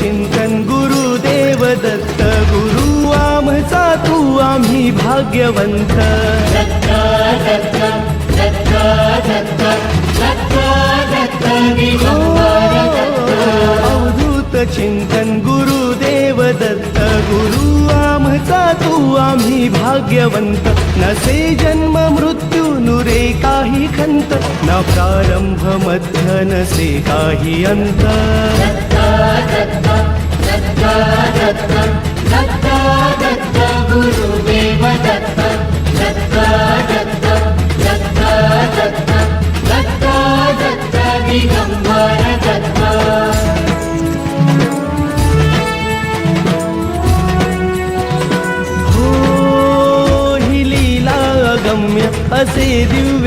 चिंतन गुरुदेव दत्त गुरु आमचा तू आम्ही भाग्यवंत अवधूत चिंतन गुरुदेव दत्त गुरु आमचा तू आम्ही भाग्यवंत नसे जन्म मृत्यू नुरे काही खंत न प्रारंभ मध्य नसे काही अंत गुरुदेव दत्त दिगंबर दत्त हो ही लीला अगम्य असे दिव्य